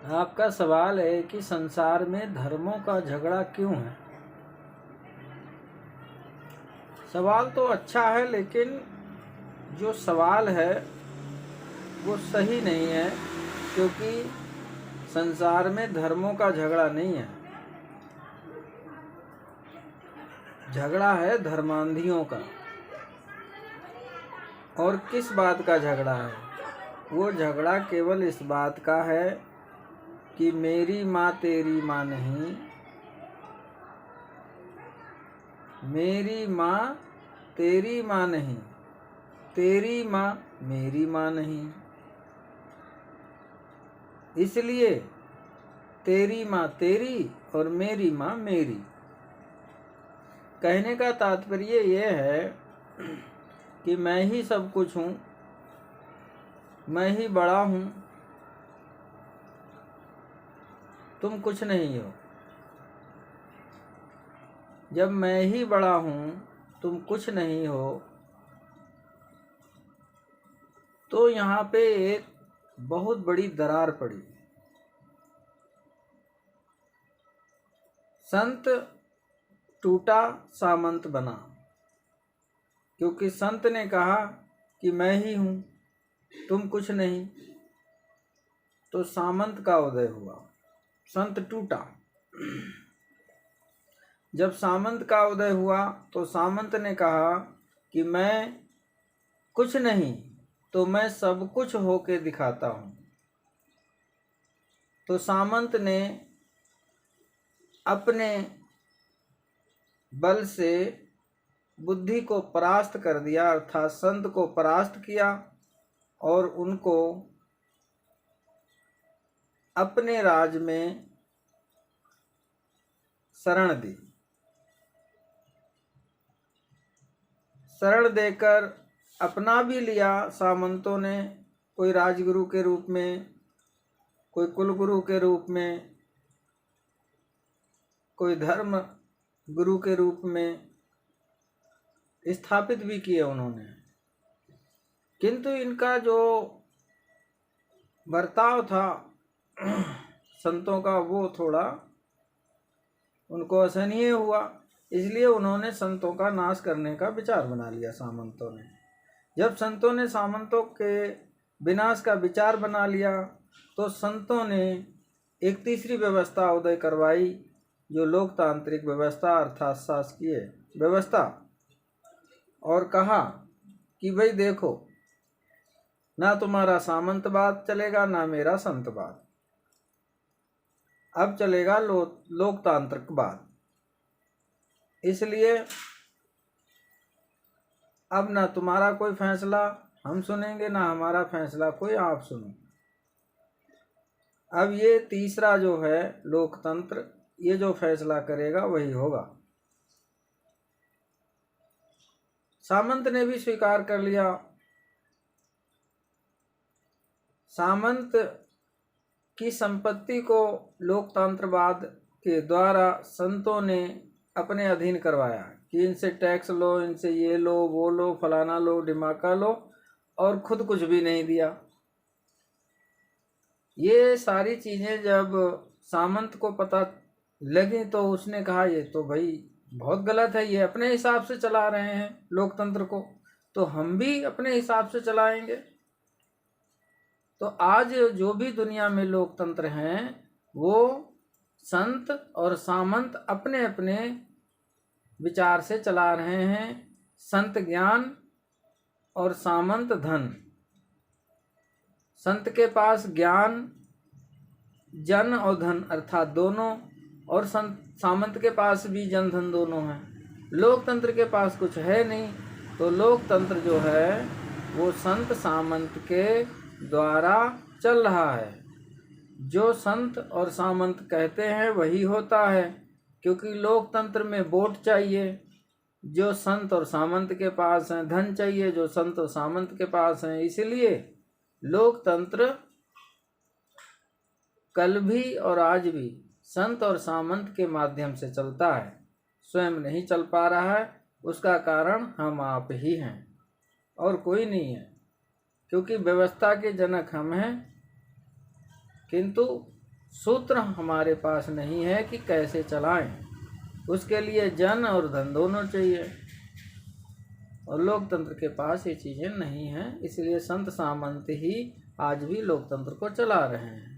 आपका सवाल है कि संसार में धर्मों का झगड़ा क्यों है। सवाल तो अच्छा है, लेकिन जो सवाल है वो सही नहीं है, क्योंकि संसार में धर्मों का झगड़ा नहीं है। झगड़ा है धर्मांधियों का। और किस बात का झगड़ा है? वो झगड़ा केवल इस बात का है कि मेरी माँ तेरी माँ नहीं, मेरी माँ तेरी माँ नहीं, तेरी माँ मेरी माँ नहीं। इसलिए तेरी माँ तेरी और मेरी माँ मेरी। कहने का तात्पर्य ये है कि मैं ही सब कुछ हूँ, मैं ही बड़ा हूँ, तुम कुछ नहीं हो। जब मैं ही बड़ा हूँ, तुम कुछ नहीं हो, तो यहाँ पे एक बहुत बड़ी दरार पड़ी। संत टूटा, सामंत बना, क्योंकि संत ने कहा कि मैं ही हूँ, तुम कुछ नहीं। तो सामंत का उदय हुआ, संत टूटा। जब सामंत का उदय हुआ तो सामंत ने कहा कि मैं कुछ नहीं, तो मैं सब कुछ होके दिखाता हूँ। तो सामंत ने अपने बल से बुद्धि को परास्त कर दिया, अर्थात संत को परास्त किया और उनको अपने राज में शरण दी। शरण देकर अपना भी लिया सामंतों ने, कोई राजगुरु के रूप में, कोई कुलगुरु के रूप में, कोई धर्म गुरु के रूप में स्थापित भी किए उन्होंने। किंतु इनका जो बर्ताव था संतों का, वो थोड़ा उनको असहनीय हुआ। इसलिए उन्होंने संतों का नाश करने का विचार बना लिया सामंतों ने। जब संतों ने सामंतों के विनाश का विचार बना लिया तो संतों ने एक तीसरी व्यवस्था उदय करवाई, जो लोकतांत्रिक व्यवस्था अर्थात शासकीय व्यवस्था। और कहा कि भाई देखो, ना तुम्हारा सामंतवाद चलेगा, ना मेरा संतवाद। अब चलेगा लोकतांत्रिकवाद। इसलिए अब ना तुम्हारा कोई फैसला हम सुनेंगे, ना हमारा फैसला कोई आप सुनो। अब ये तीसरा जो है लोकतंत्र, ये जो फैसला करेगा वही होगा। सामंत ने भी स्वीकार कर लिया। सामंत की संपत्ति को लोकतंत्रवाद के द्वारा संतों ने अपने अधीन करवाया कि इनसे टैक्स लो, इनसे ये लो, वो लो, फलाना लो, ढिमाका लो, और खुद कुछ भी नहीं दिया। ये सारी चीज़ें जब सामंत को पता लगी तो उसने कहा ये तो भाई बहुत गलत है, ये अपने हिसाब से चला रहे हैं लोकतंत्र को, तो हम भी अपने हिसाब से चलाएंगे। तो आज जो भी दुनिया में लोकतंत्र हैं वो संत और सामंत अपने अपने विचार से चला रहे हैं। संत ज्ञान और सामंत धन। संत के पास ज्ञान, जन और धन अर्थात दोनों, और सामंत के पास भी जन धन दोनों हैं। लोकतंत्र के पास कुछ है नहीं, तो लोकतंत्र जो है वो संत सामंत के द्वारा चल रहा है। जो संत और सामंत कहते हैं वही होता है, क्योंकि लोकतंत्र में वोट चाहिए, जो संत और सामंत के पास हैं, धन चाहिए, जो संत और सामंत के पास हैं। इसलिए लोकतंत्र कल भी और आज भी संत और सामंत के माध्यम से चलता है, स्वयं नहीं चल पा रहा है। उसका कारण हम आप ही हैं और कोई नहीं है, क्योंकि व्यवस्था के जनक हम हैं, किंतु सूत्र हमारे पास नहीं है कि कैसे चलाएं। उसके लिए जन और धन दोनों चाहिए, और लोकतंत्र के पास ये चीज़ें नहीं हैं। इसलिए संत सामंत ही आज भी लोकतंत्र को चला रहे हैं।